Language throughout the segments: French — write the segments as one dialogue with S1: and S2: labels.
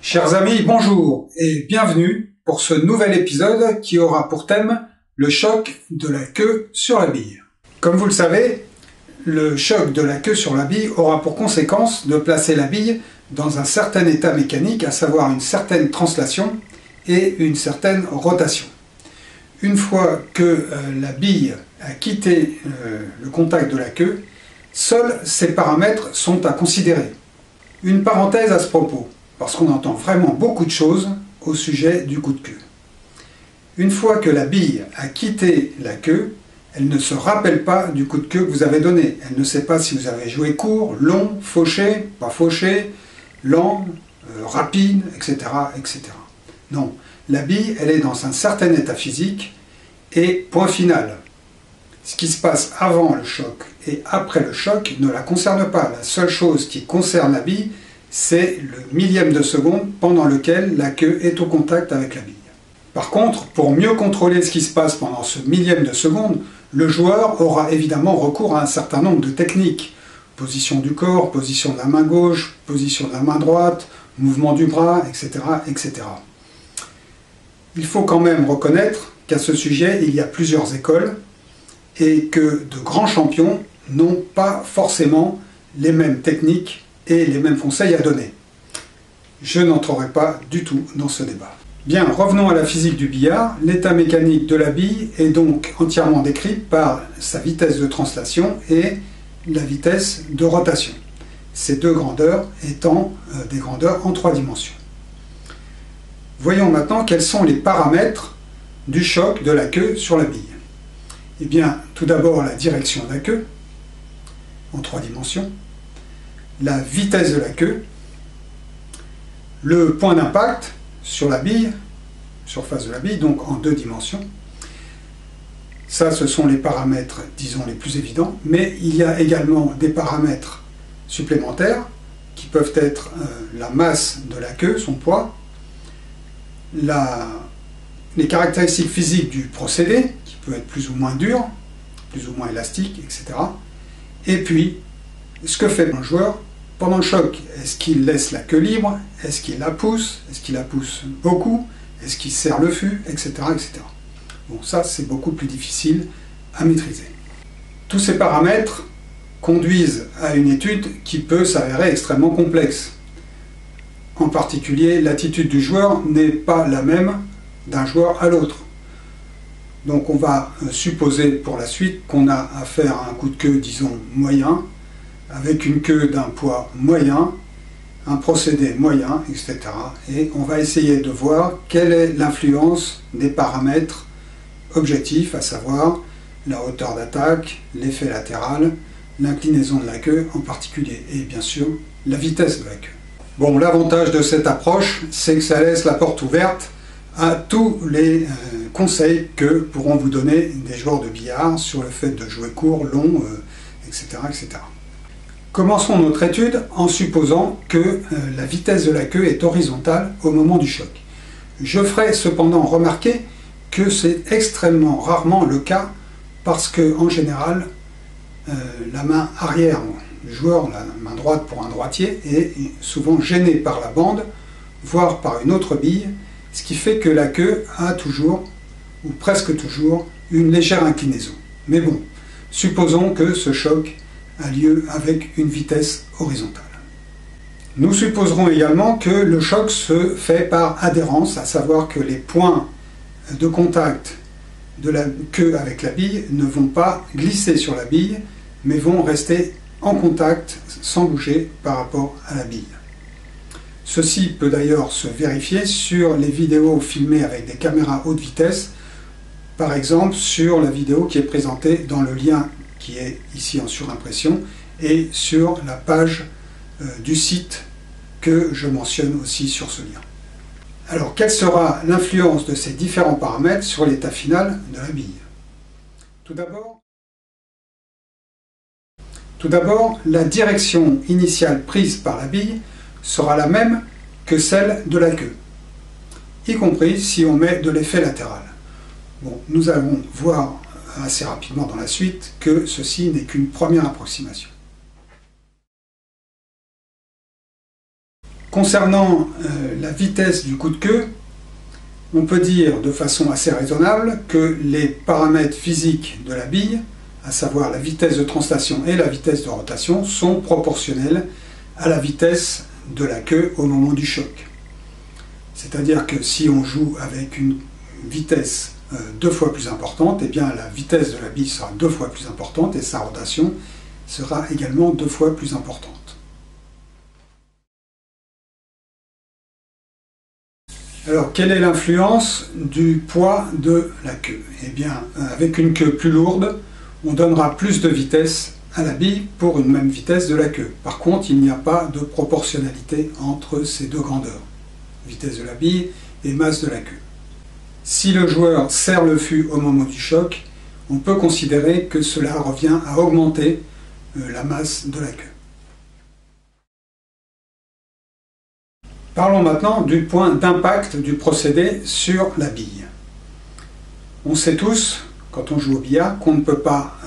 S1: Chers amis, bonjour et bienvenue pour ce nouvel épisode qui aura pour thème le choc de la queue sur la bille. Comme vous le savez, le choc de la queue sur la bille aura pour conséquence de placer la bille dans un certain état mécanique, à savoir une certaine translation et une certaine rotation. Une fois que la bille a quitté le contact de la queue, seuls ces paramètres sont à considérer. Une parenthèse à ce propos, parce qu'on entend vraiment beaucoup de choses au sujet du coup de queue. Une fois que la bille a quitté la queue, elle ne se rappelle pas du coup de queue que vous avez donné. Elle ne sait pas si vous avez joué court, long, fauché, pas fauché, lent, rapide, etc., etc. Non, la bille, elle est dans un certain état physique et point final. Ce qui se passe avant le choc et après le choc ne la concerne pas. La seule chose qui concerne la bille, c'est le millième de seconde pendant lequel la queue est au contact avec la bille. Par contre, pour mieux contrôler ce qui se passe pendant ce millième de seconde, le joueur aura évidemment recours à un certain nombre de techniques. Position du corps, position de la main gauche, position de la main droite, mouvement du bras, etc., etc. Il faut quand même reconnaître qu'à ce sujet, il y a plusieurs écoles et que de grands champions n'ont pas forcément les mêmes techniques et les mêmes conseils à donner. Je n'entrerai pas du tout dans ce débat. Bien, revenons à la physique du billard. L'état mécanique de la bille est donc entièrement décrit par sa vitesse de translation et la vitesse de rotation. Ces deux grandeurs étant des grandeurs en 3 dimensions. Voyons maintenant quels sont les paramètres du choc de la queue sur la bille. Eh bien, tout d'abord la direction de la queue en 3 dimensions, la vitesse de la queue, le point d'impact sur la bille, surface de la bille, donc en 2 dimensions. Ça, ce sont les paramètres, disons, les plus évidents, mais il y a également des paramètres supplémentaires qui peuvent être la masse de la queue, son poids, les caractéristiques physiques du procédé, qui peut être plus ou moins dur, plus ou moins élastique, etc. Et puis, ce que fait un joueur pendant le choc. Est-ce qu'il laisse la queue libre? Est-ce qu'il la pousse? Est-ce qu'il la pousse beaucoup? Est-ce qu'il serre le fût? Etc., etc. Bon, ça, c'est beaucoup plus difficile à maîtriser. Tous ces paramètres conduisent à une étude qui peut s'avérer extrêmement complexe. En particulier, l'attitude du joueur n'est pas la même d'un joueur à l'autre. Donc on va supposer pour la suite qu'on a affaire à un coup de queue, disons, moyen, avec une queue d'un poids moyen, un procédé moyen, etc. Et on va essayer de voir quelle est l'influence des paramètres objectifs, à savoir la hauteur d'attaque, l'effet latéral, l'inclinaison de la queue en particulier, et bien sûr la vitesse de la queue. Bon, l'avantage de cette approche, c'est que ça laisse la porte ouverte à tous les conseils que pourront vous donner des joueurs de billard sur le fait de jouer court, long, etc., etc. Commençons notre étude en supposant que la vitesse de la queue est horizontale au moment du choc. Je ferai cependant remarquer que c'est extrêmement rarement le cas parce que, en général, la main arrière du joueur, la main droite pour un droitier, est souvent gênée par la bande, voire par une autre bille, ce qui fait que la queue a toujours, ou presque toujours, une légère inclinaison. Mais bon, supposons que ce choc a lieu avec une vitesse horizontale. Nous supposerons également que le choc se fait par adhérence, à savoir que les points de contact de la queue avec la bille ne vont pas glisser sur la bille, mais vont rester en contact sans bouger par rapport à la bille. Ceci peut d'ailleurs se vérifier sur les vidéos filmées avec des caméras haute vitesse, par exemple sur la vidéo qui est présentée dans le lien qui est ici en surimpression et sur la page du site que je mentionne aussi sur ce lien. Alors, quelle sera l'influence de ces différents paramètres sur l'état final de la bille? Tout d'abord, la direction initiale prise par la bille sera la même que celle de la queue, y compris si on met de l'effet latéral. Bon, nous allons voir assez rapidement dans la suite que ceci n'est qu'une première approximation. Concernant la vitesse du coup de queue, on peut dire de façon assez raisonnable que les paramètres physiques de la bille, à savoir la vitesse de translation et la vitesse de rotation, sont proportionnels à la vitesse de la queue au moment du choc. C'est-à-dire que si on joue avec une vitesse 2 fois plus importante, eh bien la vitesse de la bille sera 2 fois plus importante et sa rotation sera également 2 fois plus importante. Alors, quelle est l'influence du poids de la queue? Eh bien, avec une queue plus lourde, on donnera plus de vitesse à la bille pour une même vitesse de la queue. Par contre, il n'y a pas de proportionnalité entre ces deux grandeurs, vitesse de la bille et masse de la queue. Si le joueur serre le fût au moment du choc, on peut considérer que cela revient à augmenter la masse de la queue. Parlons maintenant du point d'impact du procédé sur la bille. On sait tous, quand on joue au billard, qu'on ne peut pas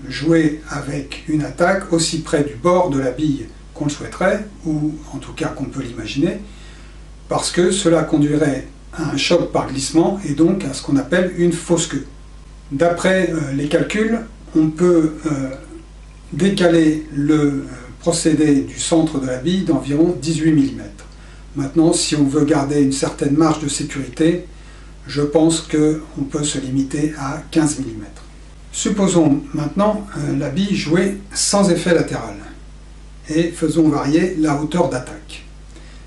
S1: jouer avec une attaque aussi près du bord de la bille qu'on le souhaiterait, ou en tout cas qu'on peut l'imaginer, parce que cela conduirait à un choc par glissement et donc à ce qu'on appelle une fausse queue. D'après les calculs, on peut décaler le procédé du centre de la bille d'environ 18 mm. Maintenant, si on veut garder une certaine marge de sécurité, je pense qu'on peut se limiter à 15 mm. Supposons maintenant la bille jouée sans effet latéral et faisons varier la hauteur d'attaque.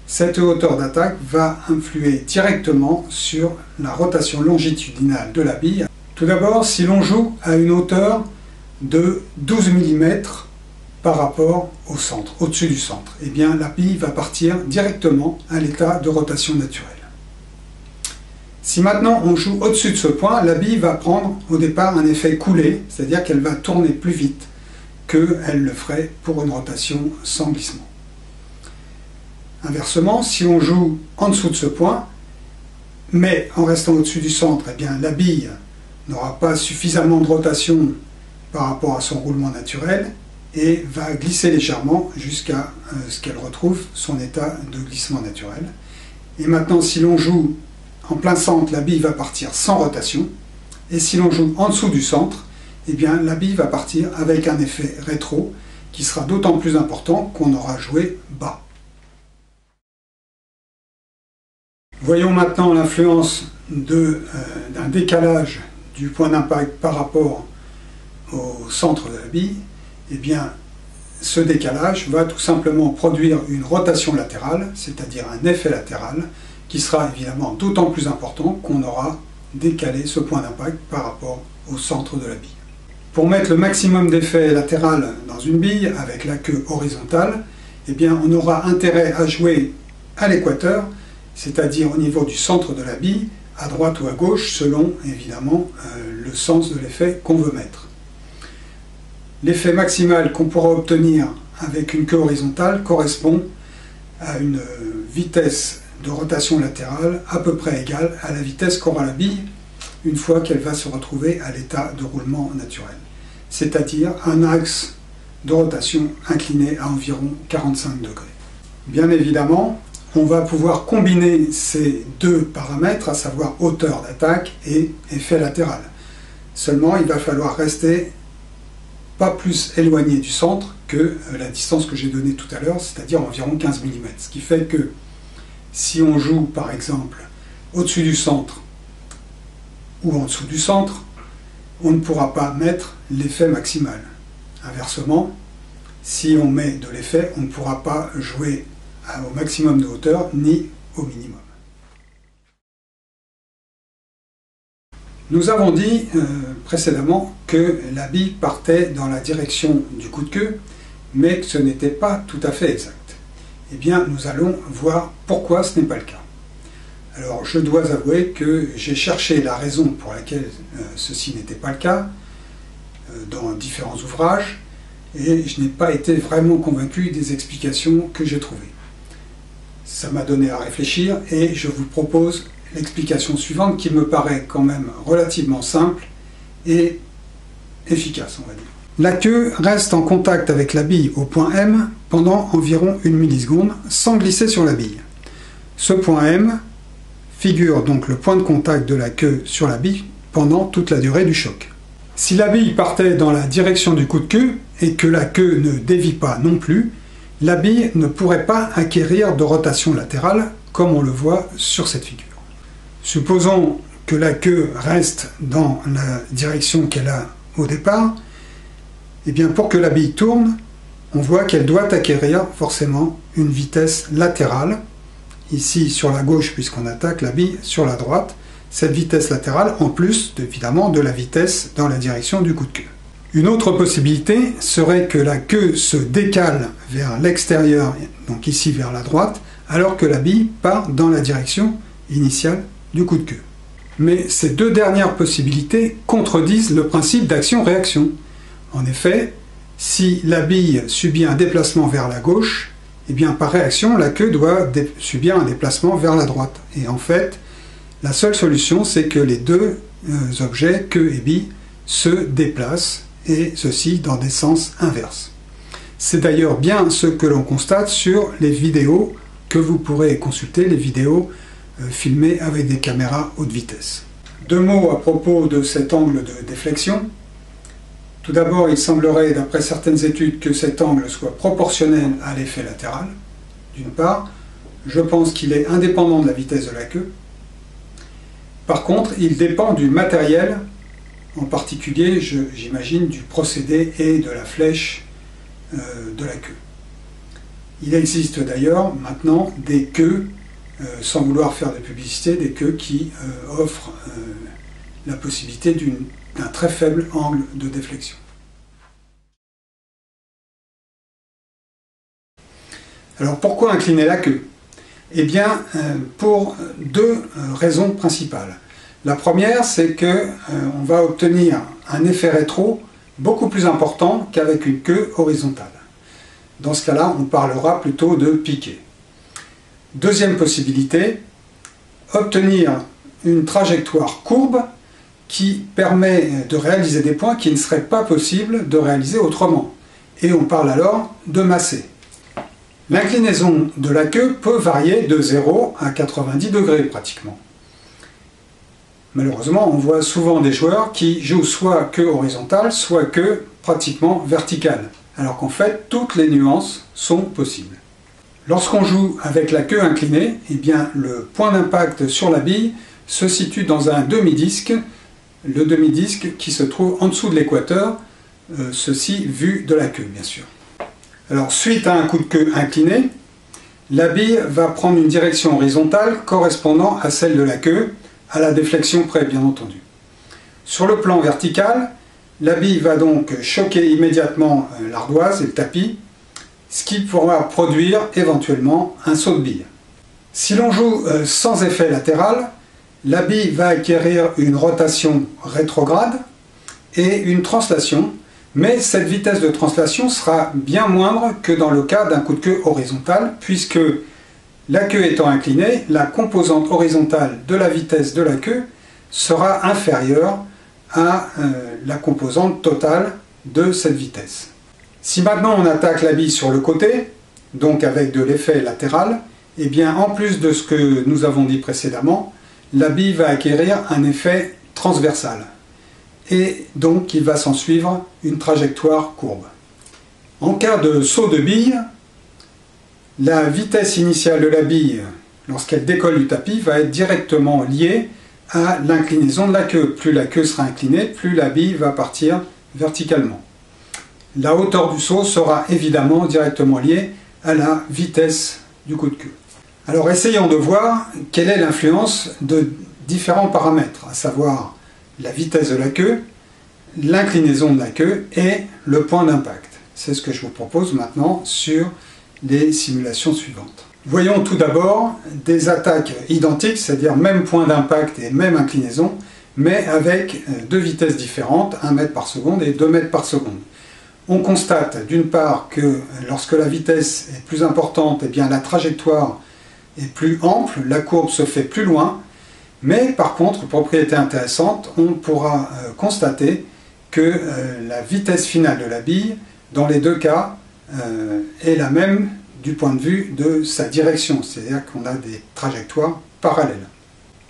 S1: Cette hauteur d'attaque va influer directement sur la rotation longitudinale de la bille. Tout d'abord, si l'on joue à une hauteur de 12 mm par rapport au centre, au-dessus du centre, eh bien la bille va partir directement à l'état de rotation naturelle. Si maintenant on joue au-dessus de ce point, la bille va prendre au départ un effet coulé, c'est-à-dire qu'elle va tourner plus vite qu'elle le ferait pour une rotation sans glissement. Inversement, si on joue en dessous de ce point, mais en restant au-dessus du centre, eh bien la bille n'aura pas suffisamment de rotation par rapport à son roulement naturel et va glisser légèrement jusqu'à ce qu'elle retrouve son état de glissement naturel. Et maintenant, si l'on joue en plein centre, la bille va partir sans rotation, et si l'on joue en dessous du centre, eh bien la bille va partir avec un effet rétro qui sera d'autant plus important qu'on aura joué bas. Voyons maintenant l'influence d'un décalage du point d'impact par rapport au centre de la bille. Eh bien, ce décalage va tout simplement produire une rotation latérale, c'est-à-dire un effet latéral, qui sera évidemment d'autant plus important qu'on aura décalé ce point d'impact par rapport au centre de la bille. Pour mettre le maximum d'effet latéral dans une bille avec la queue horizontale, eh bien, on aura intérêt à jouer à l'équateur, c'est-à-dire au niveau du centre de la bille, à droite ou à gauche, selon évidemment le sens de l'effet qu'on veut mettre. L'effet maximal qu'on pourra obtenir avec une queue horizontale correspond à une vitesse de rotation latérale à peu près égale à la vitesse qu'aura la bille une fois qu'elle va se retrouver à l'état de roulement naturel, c'est-à-dire un axe de rotation incliné à environ 45 degrés. Bien évidemment, on va pouvoir combiner ces deux paramètres, à savoir hauteur d'attaque et effet latéral. Seulement, il va falloir rester pas plus éloigné du centre que la distance que j'ai donnée tout à l'heure, c'est-à-dire environ 15 mm. Ce qui fait que si on joue par exemple au-dessus du centre ou en dessous du centre, on ne pourra pas mettre l'effet maximal. Inversement, si on met de l'effet, on ne pourra pas jouer au maximum de hauteur ni au minimum. Nous avons dit précédemment que la bille partait dans la direction du coup de queue, mais que ce n'était pas tout à fait exact. Eh bien, nous allons voir pourquoi ce n'est pas le cas. Alors, je dois avouer que j'ai cherché la raison pour laquelle ceci n'était pas le cas dans différents ouvrages, et je n'ai pas été vraiment convaincu des explications que j'ai trouvées. Ça m'a donné à réfléchir, et je vous propose l'explication suivante qui me paraît quand même relativement simple et efficace, on va dire. La queue reste en contact avec la bille au point M pendant environ 1 milliseconde sans glisser sur la bille. Ce point M figure donc le point de contact de la queue sur la bille pendant toute la durée du choc. Si la bille partait dans la direction du coup de queue et que la queue ne dévie pas non plus, la bille ne pourrait pas acquérir de rotation latérale comme on le voit sur cette figure. Supposons que la queue reste dans la direction qu'elle a au départ, et bien pour que la bille tourne, on voit qu'elle doit acquérir forcément une vitesse latérale, ici sur la gauche puisqu'on attaque la bille sur la droite, cette vitesse latérale en plus évidemment de la vitesse dans la direction du coup de queue. Une autre possibilité serait que la queue se décale vers l'extérieur, donc ici vers la droite, alors que la bille part dans la direction initiale du coup de queue. Mais ces deux dernières possibilités contredisent le principe d'action-réaction. En effet, si la bille subit un déplacement vers la gauche, eh bien par réaction, la queue doit subir un déplacement vers la droite. Et en fait, la seule solution, c'est que les deux objets, queue et bille, se déplacent, et ceci dans des sens inverses. C'est d'ailleurs bien ce que l'on constate sur les vidéos que vous pourrez consulter, les vidéos filmées avec des caméras haute vitesse. Deux mots à propos de cet angle de déflexion. Tout d'abord, il semblerait, d'après certaines études, que cet angle soit proportionnel à l'effet latéral. D'une part, je pense qu'il est indépendant de la vitesse de la queue. Par contre, il dépend du matériel, en particulier, j'imagine, du procédé et de la flèche de la queue. Il existe d'ailleurs maintenant des queues, sans vouloir faire de publicité, des queues qui offrent la possibilité d'un très faible angle de déflexion. Alors pourquoi incliner la queue? Eh bien, pour deux raisons principales. La première, c'est qu'on va obtenir un effet rétro beaucoup plus important qu'avec une queue horizontale. Dans ce cas-là, on parlera plutôt de piqué. Deuxième possibilité, obtenir une trajectoire courbe qui permet de réaliser des points qui ne seraient pas possibles de réaliser autrement. Et on parle alors de masser. L'inclinaison de la queue peut varier de 0 à 90 degrés pratiquement. Malheureusement, on voit souvent des joueurs qui jouent soit queue horizontale, soit queue pratiquement verticale, alors qu'en fait, toutes les nuances sont possibles. Lorsqu'on joue avec la queue inclinée, eh bien, le point d'impact sur la bille se situe dans un demi-disque, le demi-disque qui se trouve en dessous de l'équateur, ceci vu de la queue, bien sûr. Alors, suite à un coup de queue incliné, la bille va prendre une direction horizontale correspondant à celle de la queue, à la déflexion près, bien entendu. Sur le plan vertical, la bille va donc choquer immédiatement l'ardoise et le tapis, ce qui pourra produire éventuellement un saut de bille. Si l'on joue sans effet latéral, la bille va acquérir une rotation rétrograde et une translation, mais cette vitesse de translation sera bien moindre que dans le cas d'un coup de queue horizontal, puisque la queue étant inclinée, la composante horizontale de la vitesse de la queue sera inférieure à la composante totale de cette vitesse. Si maintenant on attaque la bille sur le côté, donc avec de l'effet latéral, eh bien en plus de ce que nous avons dit précédemment, la bille va acquérir un effet transversal. Et donc il va s'en suivre une trajectoire courbe. En cas de saut de bille, la vitesse initiale de la bille, lorsqu'elle décolle du tapis, va être directement liée à l'inclinaison de la queue. Plus la queue sera inclinée, plus la bille va partir verticalement. La hauteur du saut sera évidemment directement liée à la vitesse du coup de queue. Alors essayons de voir quelle est l'influence de différents paramètres, à savoir la vitesse de la queue, l'inclinaison de la queue et le point d'impact. C'est ce que je vous propose maintenant sur les simulations suivantes. Voyons tout d'abord des attaques identiques, c'est-à-dire même point d'impact et même inclinaison, mais avec deux vitesses différentes, 1 mètre par seconde et 2 mètres par seconde. On constate d'une part que lorsque la vitesse est plus importante, eh bien la trajectoire est plus ample, la courbe se fait plus loin, mais par contre, propriété intéressante, on pourra constater que la vitesse finale de la bille, dans les deux cas, est la même du point de vue de sa direction, c'est-à-dire qu'on a des trajectoires parallèles.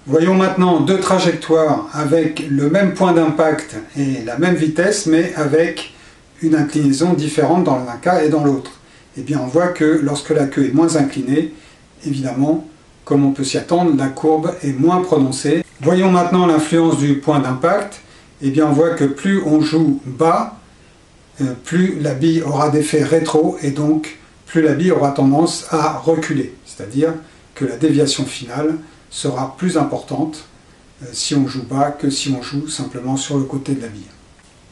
S1: Voyons maintenant deux trajectoires avec le même point d'impact et la même vitesse, mais avec une inclinaison différente dans l'un cas et dans l'autre. Eh bien, on voit que lorsque la queue est moins inclinée, évidemment, comme on peut s'y attendre, la courbe est moins prononcée. Voyons maintenant l'influence du point d'impact. Eh bien, on voit que plus on joue bas, plus la bille aura d'effet rétro et donc plus la bille aura tendance à reculer. C'est-à-dire que la déviation finale sera plus importante si on joue bas que si on joue simplement sur le côté de la bille.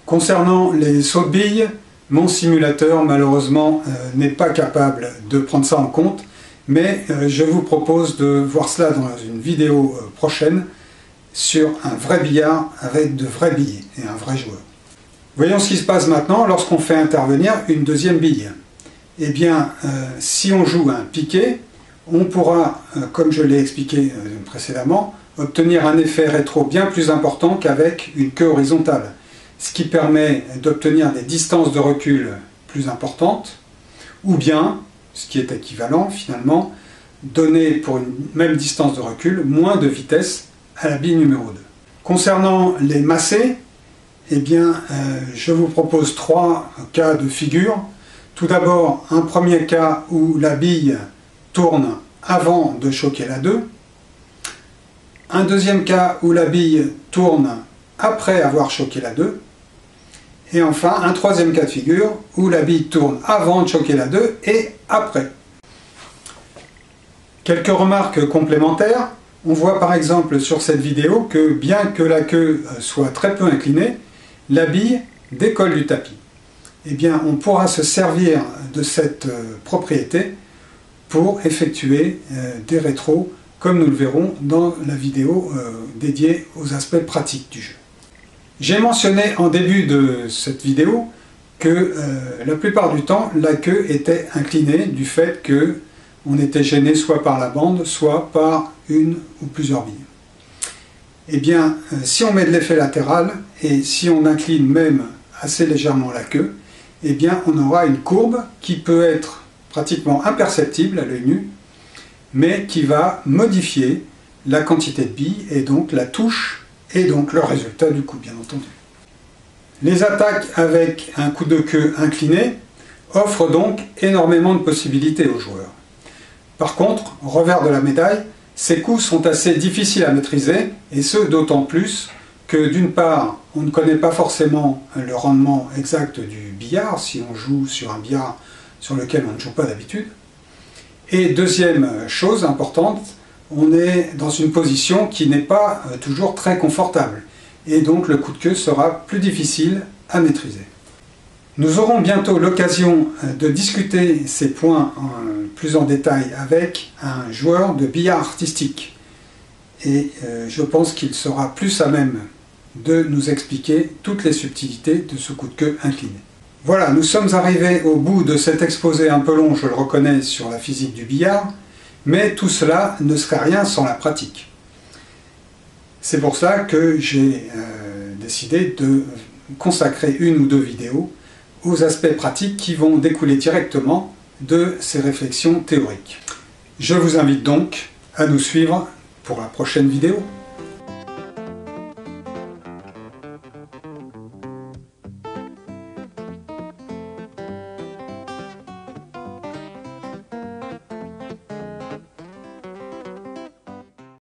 S1: Concernant les sauts de billes, mon simulateur malheureusement n'est pas capable de prendre ça en compte, mais je vous propose de voir cela dans une vidéo prochaine sur un vrai billard avec de vrais billets et un vrai joueur. Voyons ce qui se passe maintenant lorsqu'on fait intervenir une deuxième bille. Eh bien, si on joue un piqué, on pourra, comme je l'ai expliqué précédemment, obtenir un effet rétro bien plus important qu'avec une queue horizontale, ce qui permet d'obtenir des distances de recul plus importantes, ou bien, ce qui est équivalent finalement, donner pour une même distance de recul moins de vitesse à la bille numéro 2. Concernant les massés, eh bien, je vous propose trois cas de figure. Tout d'abord, un premier cas où la bille tourne avant de choquer la 2. Un deuxième cas où la bille tourne après avoir choqué la 2. Et enfin, un troisième cas de figure où la bille tourne avant de choquer la 2 et après. Quelques remarques complémentaires. On voit par exemple sur cette vidéo que bien que la queue soit très peu inclinée, la bille décolle du tapis. Eh bien, on pourra se servir de cette propriété pour effectuer des rétros, comme nous le verrons dans la vidéo dédiée aux aspects pratiques du jeu. J'ai mentionné en début de cette vidéo que la plupart du temps, la queue était inclinée du fait qu'on était gêné soit par la bande, soit par une ou plusieurs billes. Eh bien, si on met de l'effet latéral et si on incline même assez légèrement la queue, eh bien, on aura une courbe qui peut être pratiquement imperceptible à l'œil nu, mais qui va modifier la quantité de billes et donc la touche et donc le résultat du coup, bien entendu. Les attaques avec un coup de queue incliné offrent donc énormément de possibilités aux joueurs. Par contre, au revers de la médaille, ces coups sont assez difficiles à maîtriser, et ce d'autant plus que d'une part, on ne connaît pas forcément le rendement exact du billard, si on joue sur un billard sur lequel on ne joue pas d'habitude. Et deuxième chose importante, on est dans une position qui n'est pas toujours très confortable, et donc le coup de queue sera plus difficile à maîtriser. Nous aurons bientôt l'occasion de discuter ces points plus en détail avec un joueur de billard artistique. Et je pense qu'il sera plus à même de nous expliquer toutes les subtilités de ce coup de queue incliné. Voilà, nous sommes arrivés au bout de cet exposé un peu long, je le reconnais, sur la physique du billard, mais tout cela ne serait rien sans la pratique. C'est pour cela que j'ai décidé de consacrer une ou deux vidéos aux aspects pratiques qui vont découler directement de ces réflexions théoriques. Je vous invite donc à nous suivre pour la prochaine vidéo.